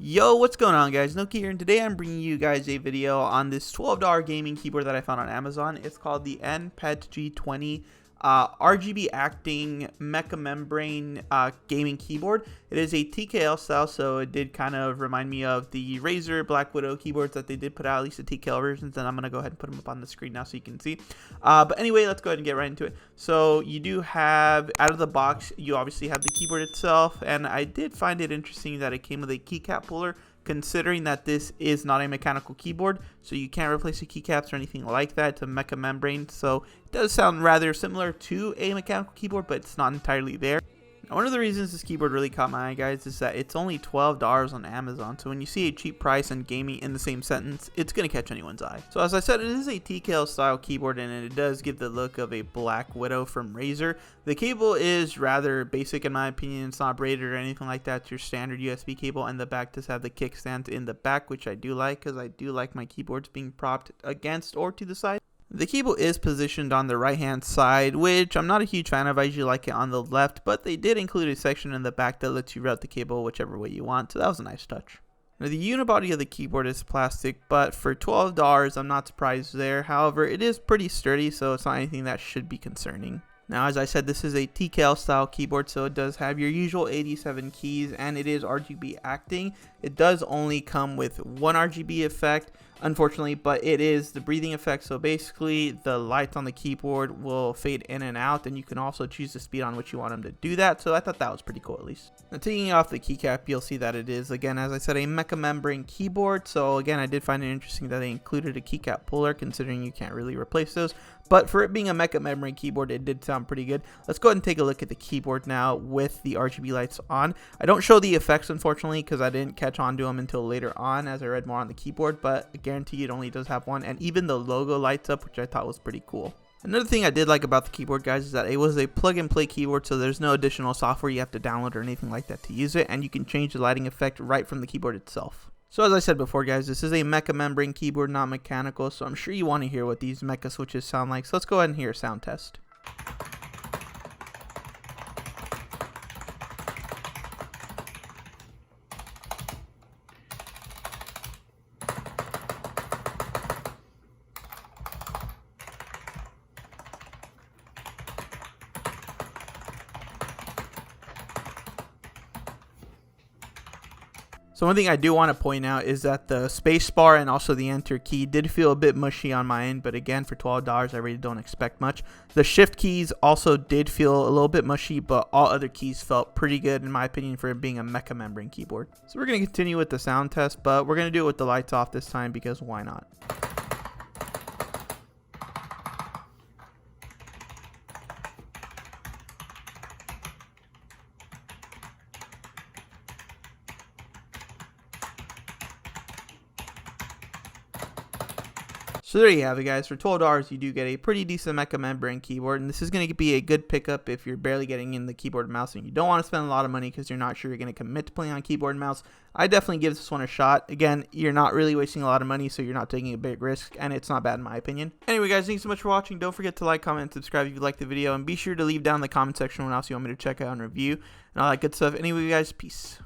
Yo, what's going on, guys? Noki here, and today I'm bringing you guys a video on this $12 gaming keyboard that I found on Amazon. It's called the Npet G20 RGB acting mecha membrane gaming keyboard. It is a TKL style, so it did kind of remind me of the Razer Black Widow keyboards that they did put out, at least the TKL versions, and I'm going to go ahead and put them up on the screen now so you can see. But anyway, let's go ahead and get right into it. So you do have, out of the box, you obviously have the keyboard itself, and I did find it interesting that it came with a Keycap Puller, considering that this is not a mechanical keyboard, so you can't replace the keycaps or anything like that. It's a mecha membrane, so it does sound rather similar to a mechanical keyboard, but it's not entirely there. Now, one of the reasons this keyboard really caught my eye, guys, is that it's only $12 on Amazon, so when you see a cheap price and gaming in the same sentence, it's going to catch anyone's eye. So as I said, it is a TKL style keyboard, and it does give the look of a Black Widow from Razer. The cable is rather basic in my opinion. It's not braided or anything like that. It's your standard USB cable, and the back does have the kickstand in the back, which I do like, because I do like my keyboards being propped against or to the side. The cable is positioned on the right hand side, which I'm not a huge fan of. I usually like it on the left, but they did include a section in the back that lets you route the cable whichever way you want, so that was a nice touch. Now, the unibody of the keyboard is plastic, but for $12 I'm not surprised there. However, it is pretty sturdy, so it's not anything that should be concerning. Now, as I said, this is a TKL style keyboard, so it does have your usual 87 keys, and it is RGB acting. It does only come with one RGB effect, unfortunately, but it is the breathing effect. So basically, the lights on the keyboard will fade in and out, and you can also choose the speed on which you want them to do that. So I thought that was pretty cool, at least. Now, taking off the keycap, you'll see that it is, again, as I said, a mecha membrane keyboard. So again, I did find it interesting that they included a keycap puller, considering you can't really replace those. But for it being a mecha membrane keyboard, it did sound pretty good. Let's go ahead and take a look at the keyboard now with the RGB lights on. I don't show the effects, unfortunately, because I didn't catch on to them until later on as I read more on the keyboard, but I guarantee it only does have one, and even the logo lights up, which I thought was pretty cool. Another thing I did like about the keyboard, guys, is that it was a plug-and-play keyboard, so there's no additional software you have to download or anything like that to use it, and you can change the lighting effect right from the keyboard itself. So as I said before, guys, this is a mecha membrane keyboard, not mechanical, so I'm sure you want to hear what these mecha switches sound like. So let's go ahead and hear a sound test. So one thing I do want to point out is that the space bar and also the enter key did feel a bit mushy on my end, but again, for $12 I really don't expect much. The shift keys also did feel a little bit mushy, but all other keys felt pretty good in my opinion for it being a mecha membrane keyboard. So we're going to continue with the sound test, but we're going to do it with the lights off this time because why not? So there you have it, guys. For $12 you do get a pretty decent mecha membrane keyboard, and this is going to be a good pickup if you're barely getting in the keyboard and mouse and you don't want to spend a lot of money because you're not sure you're going to commit to playing on keyboard and mouse. I definitely give this one a shot. Again, you're not really wasting a lot of money, so you're not taking a big risk, and it's not bad in my opinion. Anyway, guys, thanks so much for watching. Don't forget to like, comment, and subscribe if you liked the video, and be sure to leave down in the comment section what else you want me to check out and review and all that good stuff. Anyway, guys, peace.